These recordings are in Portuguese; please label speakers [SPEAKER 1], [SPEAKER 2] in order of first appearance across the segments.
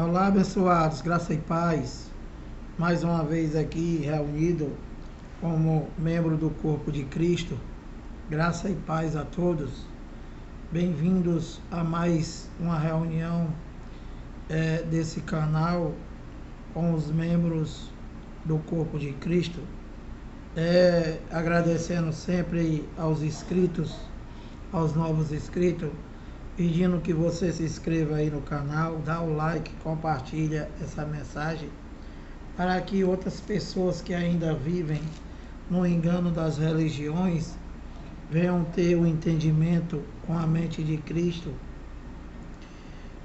[SPEAKER 1] Olá, abençoados, graça e paz. Mais uma vez aqui reunido como membro do corpo de Cristo. Graça e paz a todos. Bem-vindos a mais uma reunião desse canal com os membros do corpo de Cristo. Agradecendo sempre aos inscritos, aos novos inscritos, pedindo que você se inscreva aí no canal, dá o like, compartilha essa mensagem, para que outras pessoas que ainda vivem no engano das religiões venham ter o entendimento com a mente de Cristo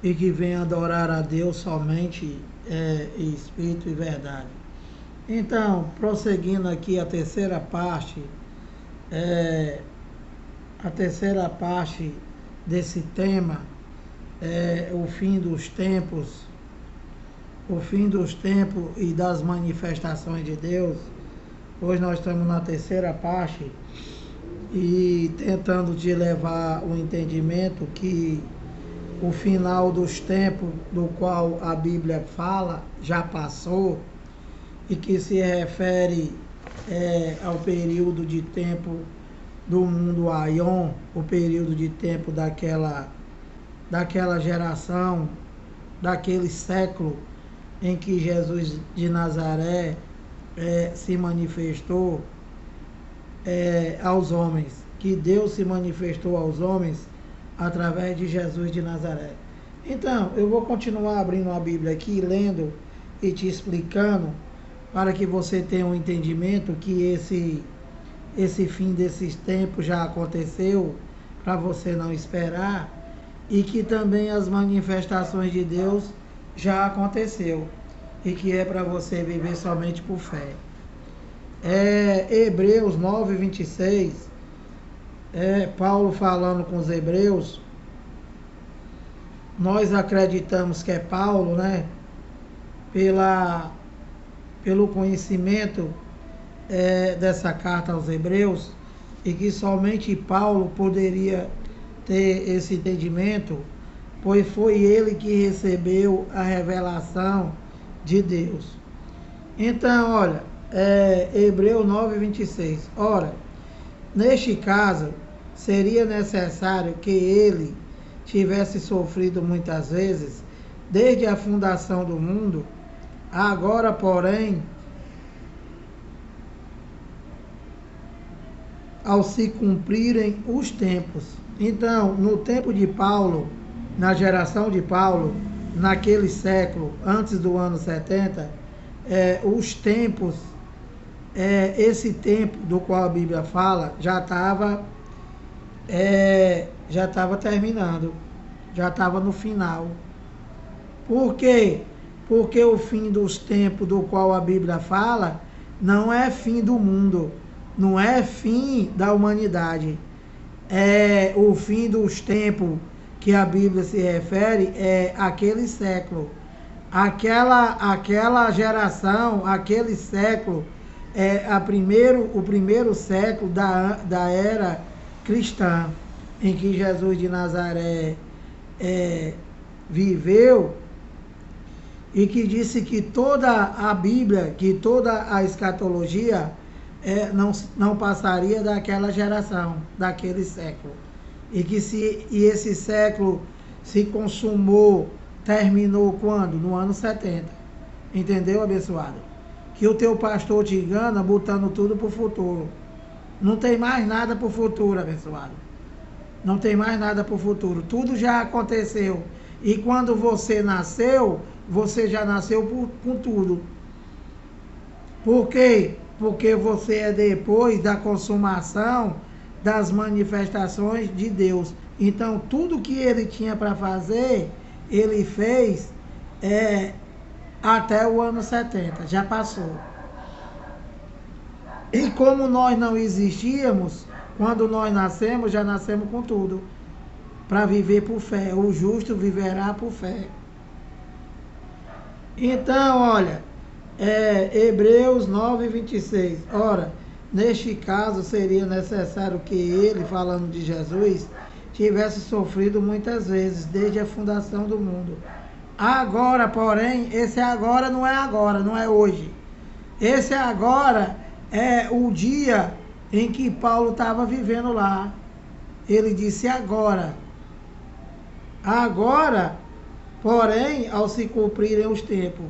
[SPEAKER 1] e que venham adorar a Deus somente em espírito e verdade. Então, prosseguindo aqui a terceira parte desse tema, o fim dos tempos e das manifestações de Deus. Hoje nós estamos na terceira parte e tentando te levar o entendimento que o final dos tempos do qual a Bíblia fala já passou, e que se refere ao período de tempo do mundo Aion, o período de tempo daquela geração, daquele século em que Jesus de Nazaré se manifestou aos homens, que Deus se manifestou aos homens através de Jesus de Nazaré. Então, eu vou continuar abrindo a Bíblia aqui, lendo e te explicando, para que você tenha um entendimento que esse fim desses tempos já aconteceu, para você não esperar, e que também as manifestações de Deus já aconteceu, e que é para você viver somente por fé. Hebreus 9, 26, Paulo falando com os hebreus. Nós acreditamos que é Paulo, né? Pelo conhecimento dessa carta aos hebreus, e que somente Paulo poderia ter esse entendimento, pois foi ele que recebeu a revelação de Deus. Então, olha, Hebreus 9, 26. Ora, neste caso, seria necessário que ele tivesse sofrido muitas vezes, desde a fundação do mundo. Agora, porém, ao se cumprirem os tempos. Então, no tempo de Paulo, na geração de Paulo, naquele século, antes do ano 70, os tempos, esse tempo do qual a Bíblia fala, já estava terminando, já estava no final. Por quê? Porque o fim dos tempos do qual a Bíblia fala não é fim do mundo, não é fim da humanidade. O fim dos tempos que a Bíblia se refere é aquele século, aquela geração, aquele século, o primeiro século da era cristã, em que Jesus de Nazaré viveu, e que disse que toda a Bíblia, que toda a escatologia não passaria daquela geração, daquele século. E que esse século se consumou, terminou quando? No ano 70. Entendeu, abençoado? Que o teu pastor te engana botando tudo para o futuro. Não tem mais nada para o futuro, abençoado. Não tem mais nada para o futuro. Tudo já aconteceu. E quando você nasceu, você já nasceu com tudo. Por quê? Porque você é depois da consumação das manifestações de Deus. Então, tudo que ele tinha para fazer, ele fez até o ano 70. Já passou. E como nós não existíamos, quando nós nascemos, já nascemos com tudo, para viver por fé. O justo viverá por fé. Então, olha, Hebreus 9, 26. Ora, neste caso seria necessário que ele, falando de Jesus, tivesse sofrido muitas vezes, desde a fundação do mundo. Agora, porém, esse agora não é agora, não é hoje. Esse agora é o dia em que Paulo estava vivendo lá. Ele disse agora. Agora, porém, ao se cumprirem os tempos.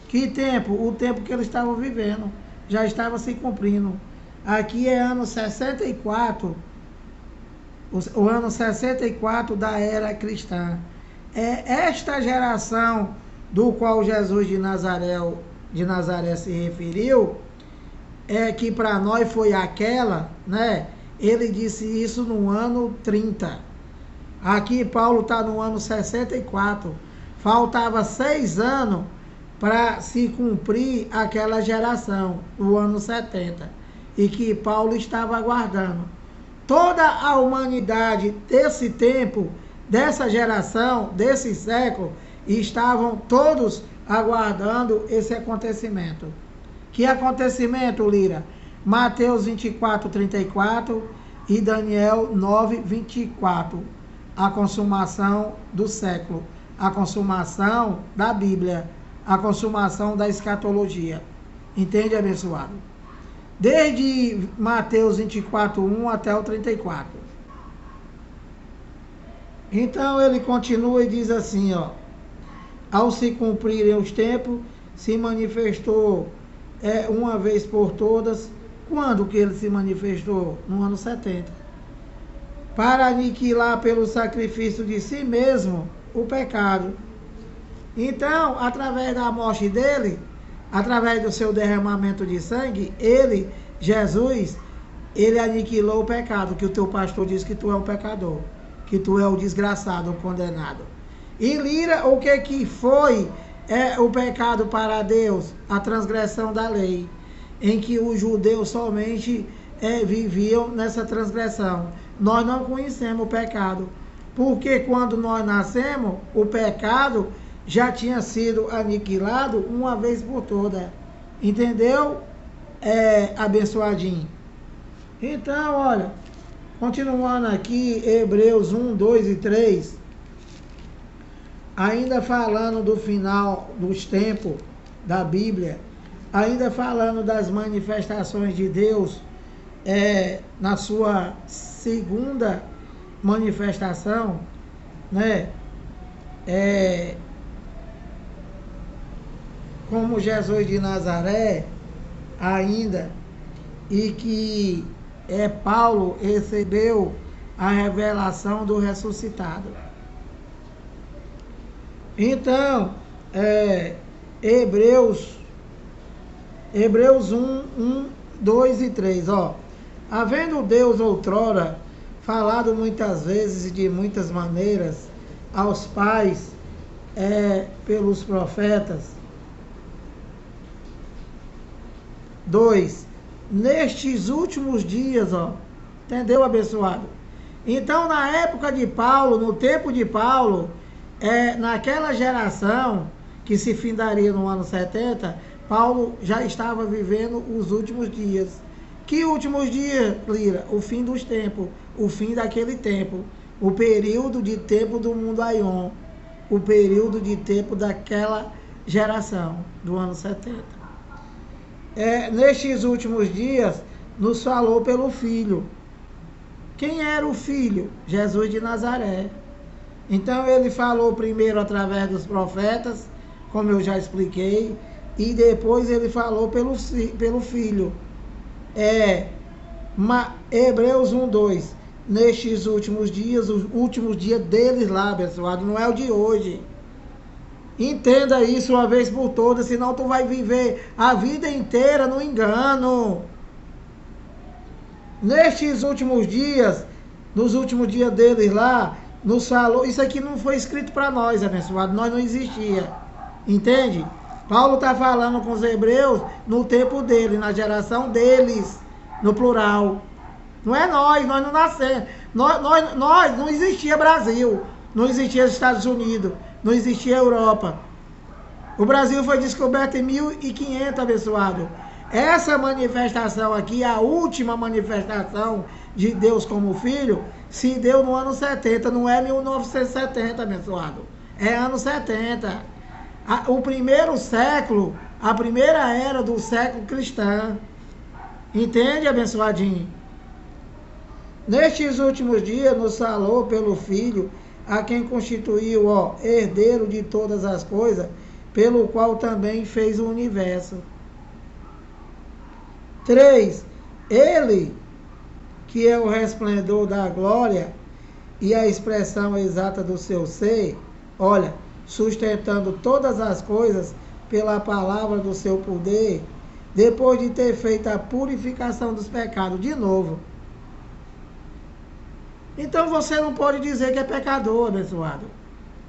[SPEAKER 1] Que tempo? O tempo que eles estavam vivendo. Já estava se cumprindo. Aqui é ano 64, o ano 64 da era cristã. É esta geração do qual Jesus de Nazaré se referiu, é que para nós foi aquela, né? Ele disse isso no ano 30. Aqui Paulo está no ano 64. Faltava 6 anos para se cumprir aquela geração, o ano 70. E que Paulo estava aguardando. Toda a humanidade desse tempo, dessa geração, desse século, estavam todos aguardando esse acontecimento. Que acontecimento, Lira? Mateus 24, 34 e Daniel 9, 24. A consumação do século, a consumação da Bíblia, a consumação da escatologia. Entende, abençoado? Desde Mateus 24, 1 até o 34. Então ele continua e diz assim, ó. Ao se cumprirem os tempos, se manifestou uma vez por todas. Quando que ele se manifestou? No ano 70. Para aniquilar pelo sacrifício de si mesmo o pecado. Então, através da morte dele, através do seu derramamento de sangue, ele, Jesus, ele aniquilou o pecado, que o teu pastor diz que tu é um pecador, que tu é o desgraçado, o condenado. E Lira, o que foi o pecado para Deus? A transgressão da lei, em que os judeus somente viviam nessa transgressão. Nós não conhecemos o pecado, porque quando nós nascemos, o pecado já tinha sido aniquilado uma vez por toda. Entendeu, abençoadinho? Então, olha, continuando aqui, Hebreus 1, 2 e 3, ainda falando do final dos tempos da Bíblia, ainda falando das manifestações de Deus, na sua segunda manifestação, né? Como Jesus de Nazaré, ainda, e que Paulo recebeu a revelação do ressuscitado. Então, Hebreus 1, 2 e 3, ó. Havendo Deus outrora falado muitas vezes e de muitas maneiras aos pais pelos profetas. 2. Nestes últimos dias, ó. Entendeu, abençoado? Então, na época de Paulo, no tempo de Paulo, naquela geração que se findaria no ano 70, Paulo já estava vivendo os últimos dias. Que últimos dias, Lira? O fim dos tempos, o fim daquele tempo, o período de tempo do mundo Aion, o período de tempo daquela geração, do ano 70. Nestes últimos dias, nos falou pelo Filho. Quem era o Filho? Jesus de Nazaré. Então ele falou primeiro através dos profetas, como eu já expliquei, e depois ele falou pelo Filho. Hebreus 1, 2. Nestes últimos dias, os últimos dias deles lá, abençoado, não é o de hoje. Entenda isso uma vez por todas, senão tu vai viver a vida inteira no engano. Nestes últimos dias, nos últimos dias deles lá, nos falou, isso aqui não foi escrito para nós, abençoado, nós não existia. Entende? Paulo está falando com os hebreus no tempo dele, na geração deles, no plural. Não é nós não nascemos. Nós não existia Brasil, não existia Estados Unidos, não existia Europa. O Brasil foi descoberto em 1500, abençoado. Essa manifestação aqui, a última manifestação de Deus como Filho, se deu no ano 70, não é 1970, abençoado. é anos 70. O primeiro século, a primeira era do século cristão. Entende, abençoadinho? Nestes últimos dias nos falou pelo Filho, a quem constituiu, herdeiro de todas as coisas, pelo qual também fez o universo. 3. Ele, que é o resplendor da glória e a expressão exata do seu ser, olha, sustentando todas as coisas pela palavra do seu poder, depois de ter feito a purificação dos pecados. De novo. Então você não pode dizer que é pecador, abençoado.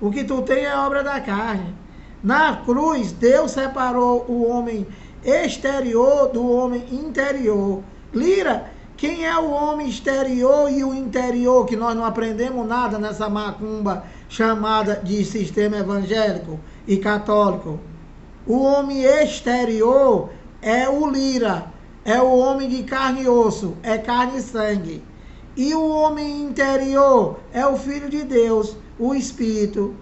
[SPEAKER 1] O que tu tem é obra da carne. Na cruz, Deus separou o homem exterior do homem interior. Lira, quem é o homem exterior e o interior, que nós não aprendemos nada nessa macumba chamada de sistema evangélico e católico? O homem exterior é o lira, é o homem de carne e osso, é carne e sangue. E o homem interior é o Filho de Deus, o Espírito.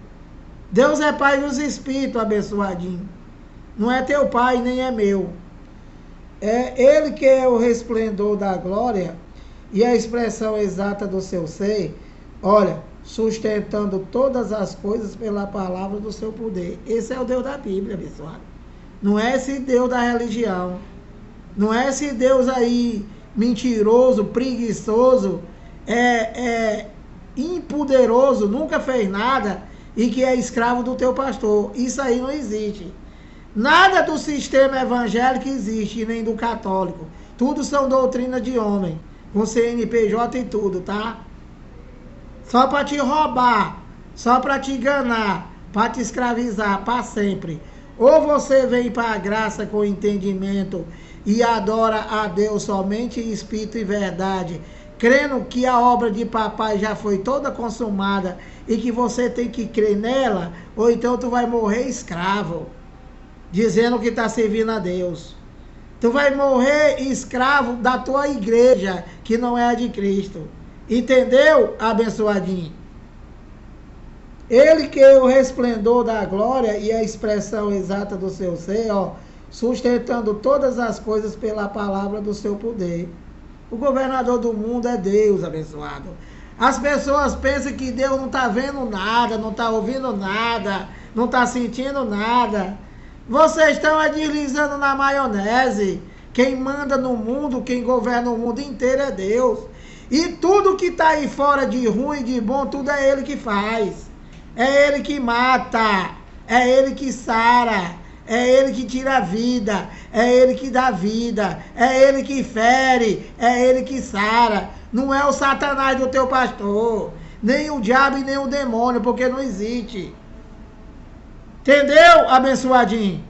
[SPEAKER 1] Deus é Pai dos Espíritos, abençoadinho. Não é teu pai, nem é meu. É Ele que é o resplendor da glória e a expressão exata do seu ser. Olha, sustentando todas as coisas pela palavra do seu poder. Esse é o Deus da Bíblia, abençoado. Não é esse Deus da religião. Não é esse Deus aí mentiroso, preguiçoso, impoderoso, nunca fez nada e que é escravo do teu pastor. Isso aí não existe. Nada do sistema evangélico existe, nem do católico. Tudo são doutrinas de homem, com CNPJ e tudo, tá? Só para te roubar, só para te enganar, para te escravizar para sempre. Ou você vem para a graça com entendimento e adora a Deus somente em espírito e verdade, crendo que a obra de papai já foi toda consumada e que você tem que crer nela, ou então tu vai morrer escravo, dizendo que está servindo a Deus. Tu vai morrer escravo da tua igreja, que não é a de Cristo. Entendeu, abençoadinho? Ele que é o resplendor da glória e a expressão exata do seu ser, sustentando todas as coisas pela palavra do seu poder. O governador do mundo é Deus, abençoado. As pessoas pensam que Deus não está vendo nada, não está ouvindo nada, não está sentindo nada. Vocês estão deslizando na maionese. Quem manda no mundo, quem governa o mundo inteiro é Deus. E tudo que está aí fora de ruim e de bom, tudo é Ele que faz. É Ele que mata, é Ele que sara, é Ele que tira a vida, é Ele que dá vida, é Ele que fere, é Ele que sara. Não é o Satanás do teu pastor, nem o diabo e nem o demônio, porque não existe. Entendeu, abençoadinho?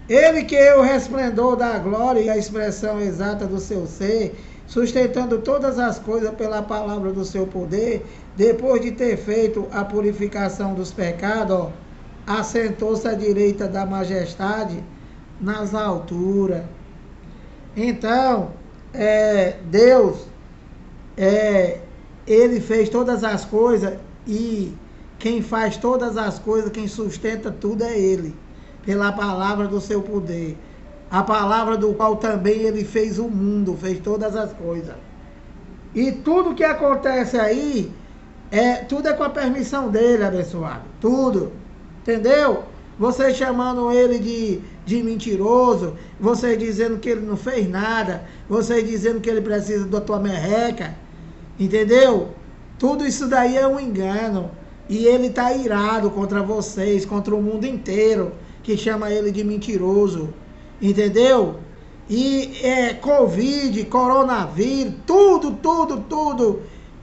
[SPEAKER 1] Ele que é o resplendor da glória e a expressão exata do seu ser, sustentando todas as coisas pela palavra do seu poder, depois de ter feito a purificação dos pecados, assentou-se à direita da majestade nas alturas. Então, Deus, Ele fez todas as coisas e quem faz todas as coisas, quem sustenta tudo é Ele, pela palavra do seu poder. A palavra do qual também Ele fez o mundo, fez todas as coisas. E tudo que acontece aí, tudo é com a permissão dele, abençoado. Tudo. Entendeu? Você chamando ele de mentiroso, você dizendo que ele não fez nada, você dizendo que ele precisa da tua merreca. Entendeu? Tudo isso daí é um engano. E ele está irado contra vocês, contra o mundo inteiro, que chama ele de mentiroso. Entendeu? E Covid, coronavírus, tudo,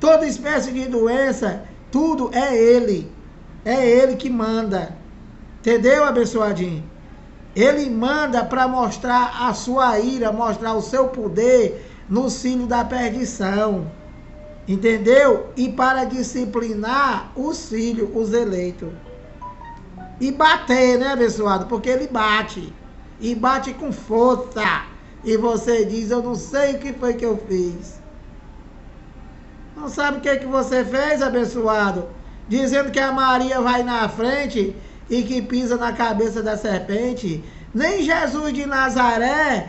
[SPEAKER 1] toda espécie de doença, tudo é Ele. É Ele que manda. Entendeu, abençoadinho? Ele manda para mostrar a sua ira, mostrar o seu poder no sino da perdição. Entendeu? E para disciplinar os filhos, os eleitos. E bater, né, abençoado? Porque ele bate. E bate com força. E você diz, eu não sei o que foi que eu fiz. Não sabe o que você fez, abençoado? dizendo que a Maria vai na frente e que pisa na cabeça da serpente. Nem Jesus de Nazaré,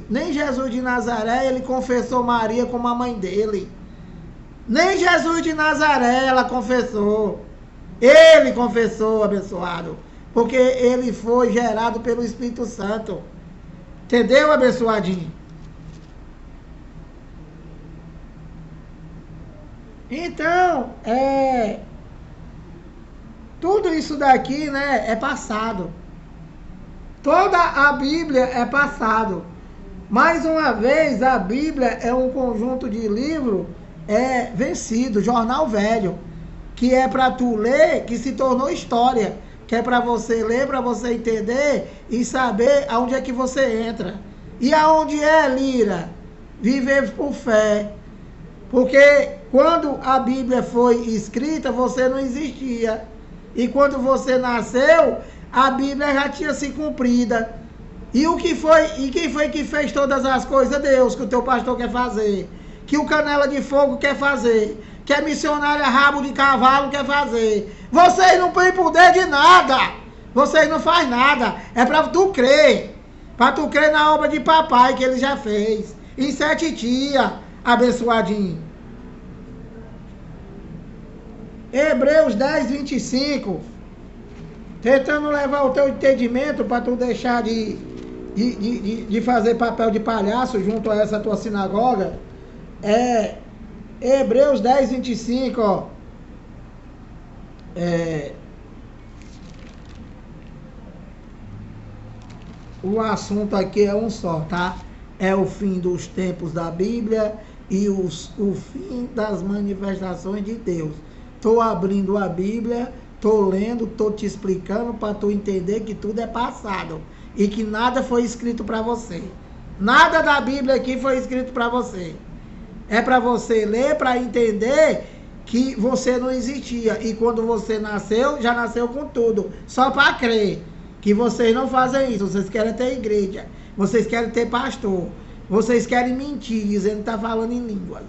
[SPEAKER 1] nem Jesus de Nazaré, ele confessou Maria como a mãe dele. Nem Jesus de Nazaré ela confessou. Ele confessou, abençoado. Porque ele foi gerado pelo Espírito Santo. Entendeu, abençoadinho? Então, tudo isso daqui, né, é passado. Toda a Bíblia é passado. Mais uma vez, a Bíblia é um conjunto de livros vencido, jornal velho, que é para tu ler, que se tornou história, que é para você ler, para você entender e saber aonde é que você entra. E aonde é, Lira? Viver por fé. Porque quando a Bíblia foi escrita, você não existia. E quando você nasceu, a Bíblia já tinha se cumprida. E quem foi que fez todas as coisas? Deus, que o teu pastor quer fazer. Que o Canela de Fogo quer fazer. Que a missionária Rabo de Cavalo quer fazer. Vocês não têm poder de nada. Vocês não fazem nada. É para tu crer. Para tu crer na obra de papai que ele já fez. Em 7 dias, abençoadinho. Hebreus 10, 25. Tentando levar o teu entendimento para tu deixar de fazer papel de palhaço junto a essa tua sinagoga. Hebreus 10, 25, ó. O assunto aqui é um só, tá? É o fim dos tempos da Bíblia e o fim das manifestações de Deus. Estou abrindo a Bíblia, estou lendo, estou te explicando para tu entender que tudo é passado e que nada foi escrito para você. Nada da Bíblia aqui foi escrito para você. É para você ler, para entender que você não existia. E quando você nasceu, já nasceu com tudo. Só para crer que vocês não fazem isso. Vocês querem ter igreja. Vocês querem ter pastor. Vocês querem mentir, dizendo que está falando em línguas.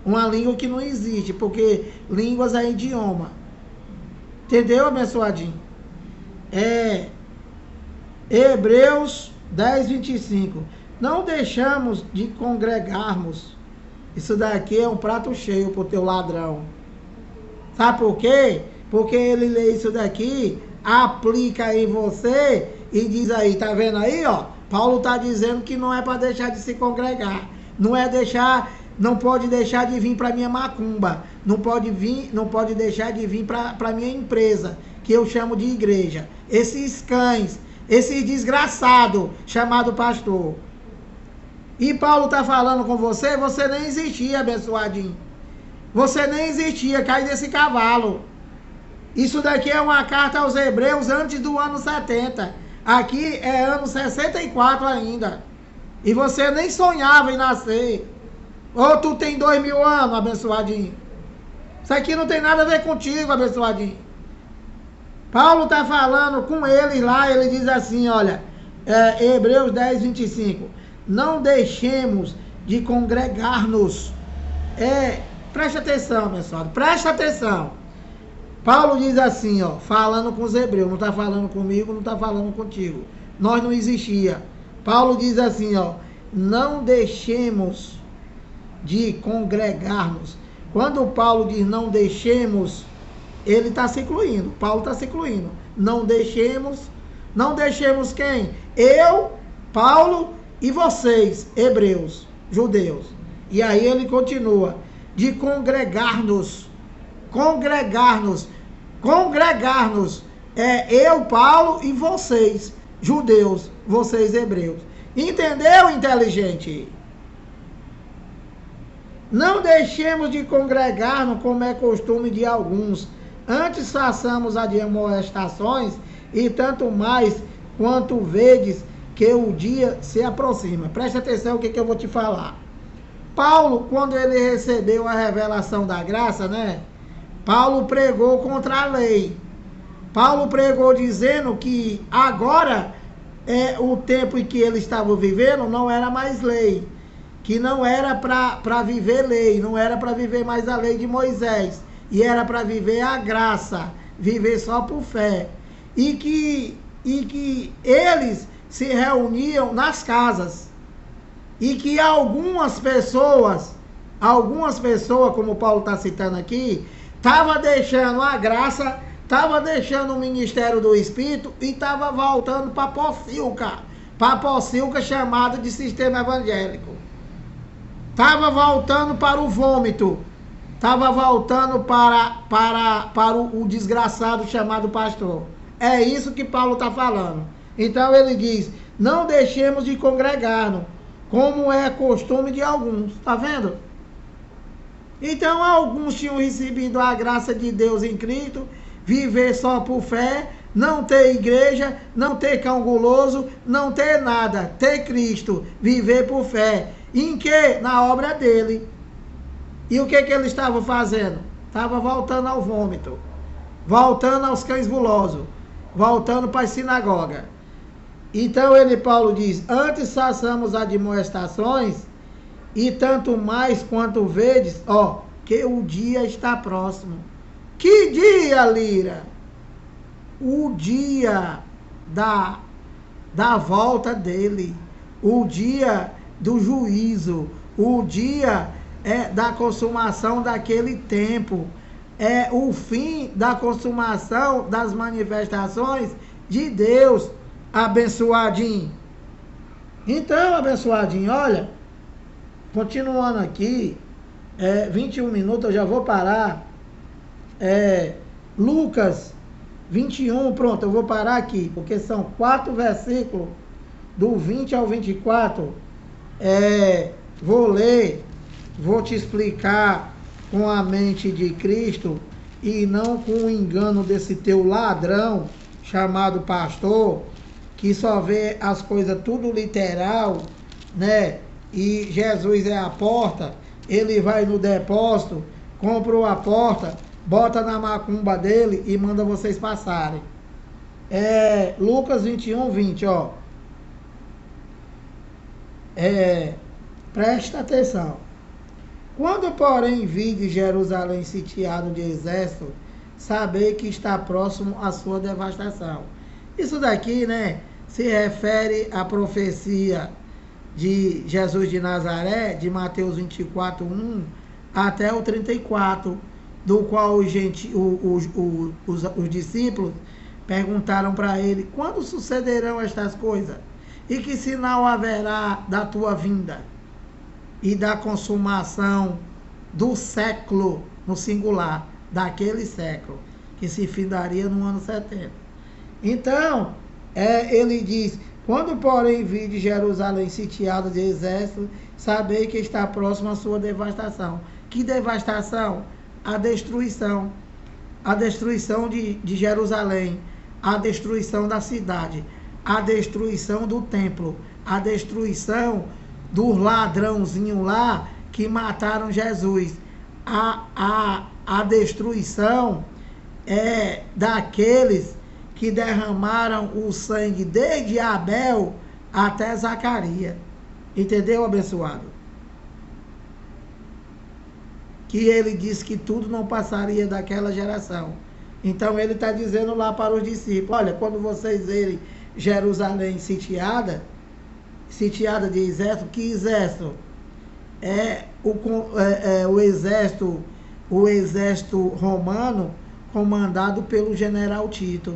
[SPEAKER 1] Uma língua que não existe, porque línguas é idioma. Entendeu, abençoadinho? Hebreus 10, 25. Não deixamos de congregarmos. Isso daqui é um prato cheio pro teu ladrão. Sabe por quê? Porque ele lê isso daqui, aplica em você e diz aí, tá vendo aí, ó? Paulo tá dizendo que não é para deixar de se congregar. Não pode deixar de vir para minha macumba. Não pode deixar de vir para minha empresa, que eu chamo de igreja. Esses cães, esses desgraçados, chamado pastor. E Paulo está falando com você, você nem existia, abençoadinho. Você nem existia, cai desse cavalo. Isso daqui é uma carta aos Hebreus antes do ano 70. Aqui é ano 64 ainda. E você nem sonhava em nascer. Ou tu tem 2000 anos, abençoadinho. Isso aqui não tem nada a ver contigo, abençoadinho. Paulo está falando com eles lá, ele diz assim, olha, Hebreus 10, 25. Não deixemos de congregar-nos. Preste atenção, abençoado, preste atenção. Paulo diz assim, ó, falando com os hebreus, não está falando comigo, não está falando contigo. Nós não existia. Paulo diz assim, ó, não deixemos de congregar-nos. Quando Paulo diz não deixemos, ele está se incluindo. Paulo está se incluindo. Não deixemos quem? Eu, Paulo e vocês, hebreus, judeus. E aí ele continua, de congregar-nos. Eu, Paulo e vocês, judeus, vocês hebreus. Entendeu, inteligente? Não deixemos de congregar-nos como é costume de alguns. Antes façamos admoestações e tanto mais quanto vedes que o dia se aproxima. Preste atenção o que eu vou te falar. Paulo, quando ele recebeu a revelação da graça, né? Paulo pregou contra a lei. Paulo pregou dizendo que agora o tempo em que ele estava vivendo não era mais lei. Que não era para viver lei, não era para viver mais a lei de Moisés. e era para viver a graça, viver só por fé. E que eles se reuniam nas casas. E que algumas pessoas, como Paulo está citando aqui, estava deixando a graça, estava deixando o ministério do Espírito e estava voltando para a pocilca chamada de sistema evangélico. Estava voltando para o vômito, estava voltando para o desgraçado chamado pastor. É isso que Paulo está falando. Então ele diz, não deixemos de congregar-nos, como é costume de alguns. Está vendo? Então alguns tinham recebido a graça de Deus em Cristo, viver só por fé, não ter igreja, não ter cão guloso, não ter nada, ter Cristo, viver por fé. Em que? Na obra dele. E o que ele estava fazendo? Estava voltando ao vômito, voltando aos cães gulosos, voltando para a sinagoga. Então Paulo diz, antes façamos admoestações, e tanto mais quanto vedes, que o dia está próximo. Que dia, Lira? O dia da volta dele, o dia do juízo, o dia da consumação daquele tempo, é o fim da consumação das manifestações de Deus, abençoadinho. Então, abençoadinho, olha, continuando aqui, 21 minutos, eu já vou parar. Lucas 21, pronto, eu vou parar aqui, porque são 4 versículos, do 20 ao 24. Vou ler, vou te explicar com a mente de Cristo e não com o engano desse teu ladrão chamado pastor, que só vê as coisas tudo literal, né? E Jesus é a porta, ele vai no depósito, compra a porta, bota na macumba dele e manda vocês passarem. Lucas 21, 20, ó. Presta atenção. Quando, porém, vide Jerusalém sitiado de exército, sabei que está próximo à sua devastação. Isso daqui, né, se refere à profecia de Jesus de Nazaré, de Mateus 24, 1 até o 34, do qual os discípulos perguntaram para ele, quando sucederão estas coisas? E que sinal haverá da tua vinda e da consumação do século, no singular, daquele século, que se findaria no ano 70. Então, ele diz, quando, porém, vide Jerusalém sitiada de exército, sabei que está próximo à sua devastação. Que devastação? A destruição. A destruição de Jerusalém, a destruição da cidade, a destruição do templo, a destruição dos ladrãozinhos lá que mataram Jesus. A destruição daqueles que derramaram o sangue desde Abel até Zacarias. Entendeu, abençoado? Que ele disse que tudo não passaria daquela geração. Então ele está dizendo lá para os discípulos, olha, quando vocês verem Jerusalém sitiada de exército, que exército? O exército romano comandado pelo general Tito.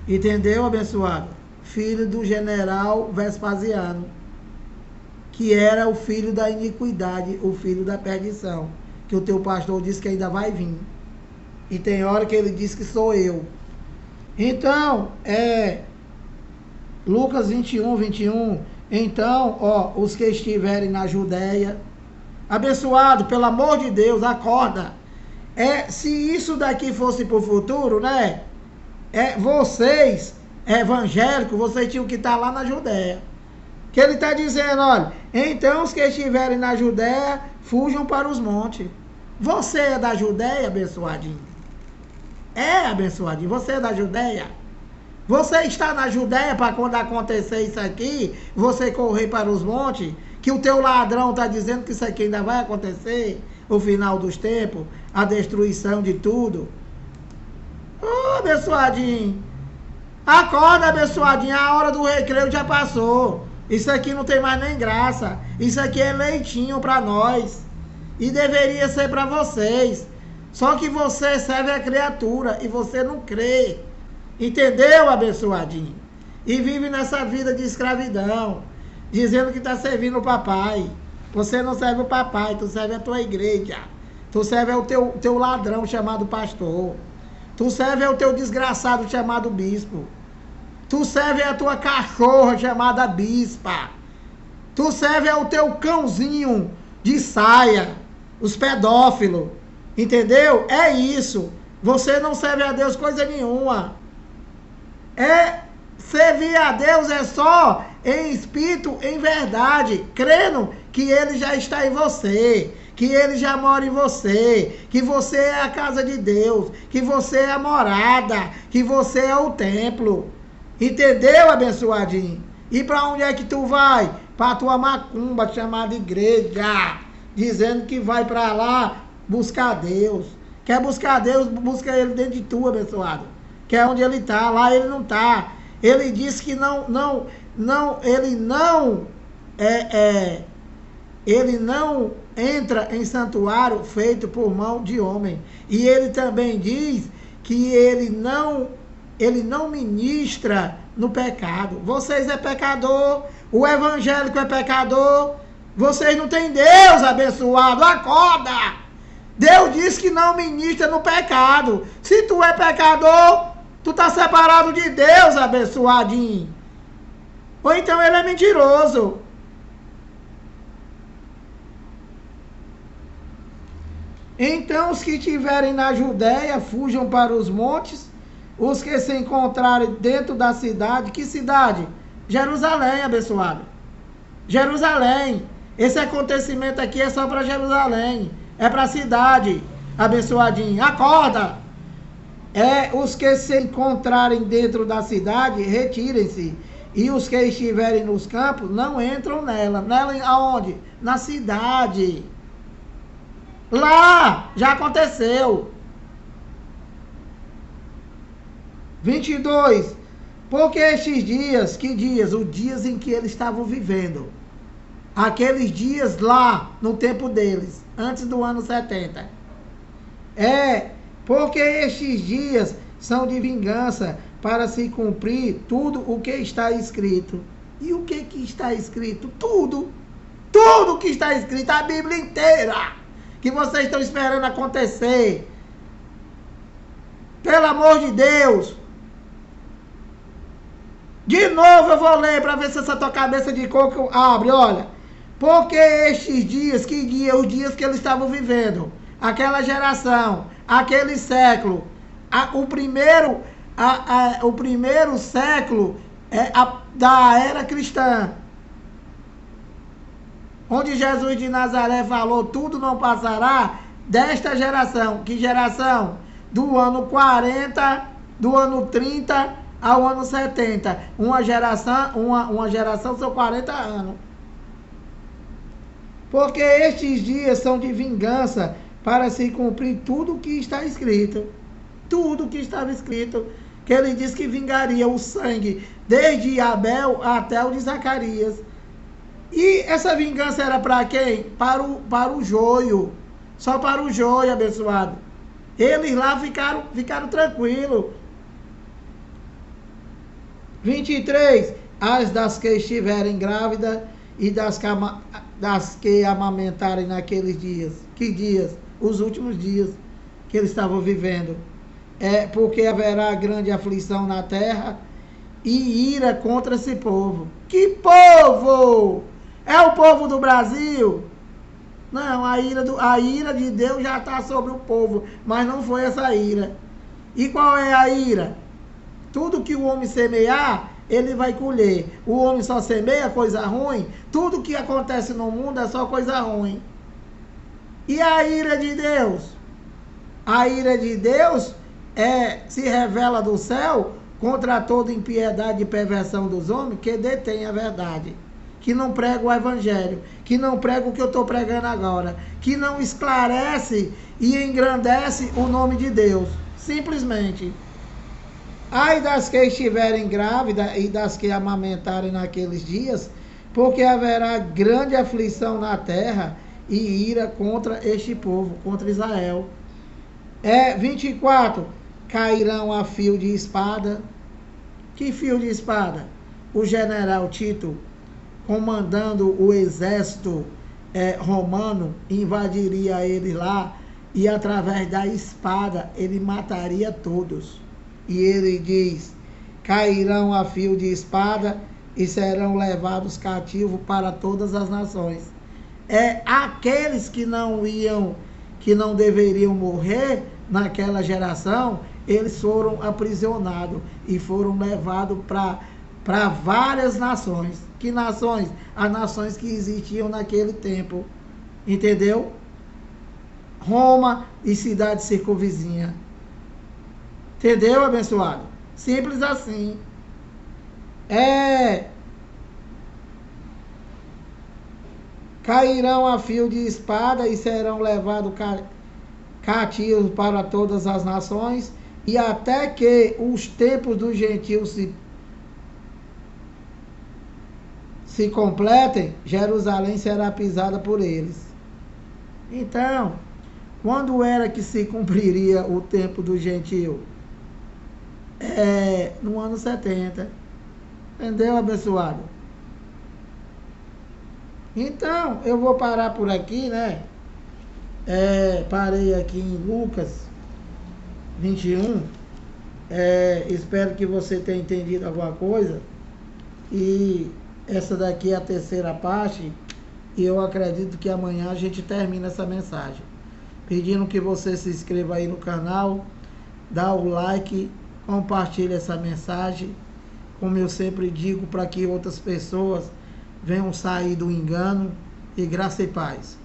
[SPEAKER 1] Entendeu, abençoado? Filho do general Vespasiano, que era o filho da iniquidade, o filho da perdição, que o teu pastor disse que ainda vai vir. E tem hora que ele diz que sou eu. Então, Lucas 21, 21. Então, os que estiverem na Judéia, abençoado, pelo amor de Deus, acorda. Se isso daqui fosse para o futuro, né? Vocês, evangélicos, vocês tinham que estar lá na Judéia. Que ele está dizendo, olha, então os que estiverem na Judéia, fujam para os montes. Você é da Judéia, abençoadinho? Abençoadinho, você é da Judéia? Você está na Judéia para quando acontecer isso aqui, você correr para os montes? Que o teu ladrão está dizendo que isso aqui ainda vai acontecer? o final dos tempos, a destruição de tudo. Ô, abençoadinho, acorda, abençoadinho, a hora do recreio já passou. Isso aqui não tem mais nem graça. Isso aqui é leitinho para nós. E deveria ser para vocês. Só que você serve a criatura e você não crê. Entendeu, abençoadinho? E vive nessa vida de escravidão, dizendo que está servindo o papai. Você não serve o papai, tu serve a tua igreja. Tu serve o teu ladrão chamado pastor. Tu serve o teu desgraçado chamado bispo. Tu serve a tua cachorra chamada bispa. Tu serve ao teu cãozinho de saia, os pedófilos. Entendeu? É isso. Você não serve a Deus coisa nenhuma. Servir a Deus é só em espírito, em verdade, crendo que Ele já está em você, que Ele já mora em você, que você é a casa de Deus, que você é a morada, que você é o templo. Entendeu, abençoadinho? E para onde é que tu vai? Para a tua macumba chamada igreja, dizendo que vai para lá buscar Deus. Quer buscar Deus, busca Ele dentro de tu, abençoado. Que é onde Ele está, lá Ele não está. Ele disse que ele não entra em santuário feito por mão de homem. E ele também diz que ele não ministra no pecado. Vocês é pecador, o evangélico é pecador, vocês não têm Deus, abençoado, acorda! Deus diz que não ministra no pecado. Se tu é pecador, tu tá separado de Deus, abençoadinho. Ou então ele é mentiroso. Então os que estiverem na Judéia, fujam para os montes. Os que se encontrarem dentro da cidade, que cidade? Jerusalém, abençoado. Jerusalém. Esse acontecimento aqui é só para Jerusalém. É para a cidade, abençoadinho. Acorda! Os que se encontrarem dentro da cidade, retirem-se. E os que estiverem nos campos, não entram nela. Nela aonde? Na cidade. Lá, já aconteceu. 22. Porque estes dias, que dias? Os dias em que eles estavam vivendo. Aqueles dias lá, no tempo deles, antes do ano 70. Porque estes dias são de vingança, para se cumprir tudo o que está escrito. E o que está escrito? Tudo. Tudo que está escrito, a Bíblia inteira, que vocês estão esperando acontecer. Pelo amor de Deus. De novo eu vou ler para ver se essa tua cabeça de coco abre, olha. Porque estes dias, que dia? Os dias que eles estavam vivendo. Aquela geração, aquele século. O primeiro século da era cristã. Onde Jesus de Nazaré falou, tudo não passará desta geração. Que geração? Do ano 40, do ano 30 ao ano 70. Uma geração são 40 anos. Porque estes dias são de vingança, para se cumprir tudo o que está escrito. Tudo o que estava escrito. Que ele disse que vingaria o sangue, desde Abel até o de Zacarias. E essa vingança era para quem? Para o joio. Só para o joio, abençoado. Eles lá ficaram tranquilos. 23. As das que estiverem grávidas e das que amamentarem naqueles dias. Que dias? Os últimos dias que eles estavam vivendo. Porque haverá grande aflição na terra e ira contra esse povo. Que povo? É o povo do Brasil? Não, a ira de Deus já está sobre o povo, mas não foi essa ira. E qual é a ira? Tudo que o homem semear, ele vai colher. O homem só semeia coisa ruim. Tudo que acontece no mundo é só coisa ruim. E a ira de Deus? A ira de Deus se revela do céu contra toda impiedade e perversão dos homens que detêm a verdade. que não prega o evangelho, que não prega o que eu estou pregando agora, que não esclarece e engrandece o nome de Deus. Simplesmente. Ai das que estiverem grávidas e das que amamentarem naqueles dias, porque haverá grande aflição na terra e ira contra este povo, contra Israel. 24. Cairão a fio de espada. Que fio de espada? O general Tito, comandando o exército romano, invadiria ele lá e através da espada ele mataria todos. E ele diz: cairão a fio de espada e serão levados cativos para todas as nações. Aqueles que não deveriam morrer naquela geração, eles foram aprisionados e foram levados para várias nações. Que nações? As nações que existiam naquele tempo. Entendeu? Roma e cidade circunvizinha. Entendeu, abençoado? Simples assim. Cairão a fio de espada e serão levados cativos para todas as nações, e até que os tempos dos gentios se completem, Jerusalém será pisada por eles. Então, quando era que se cumpriria o tempo do gentio? No ano 70. Entendeu, abençoado? Então, eu vou parar por aqui, né? Parei aqui em Lucas 21. Espero que você tenha entendido alguma coisa. E essa daqui é a terceira parte. E eu acredito que amanhã a gente termina essa mensagem. Pedindo que você se inscreva aí no canal, dá o like, compartilhe essa mensagem, como eu sempre digo, para que outras pessoas venham sair do engano. E graça e paz.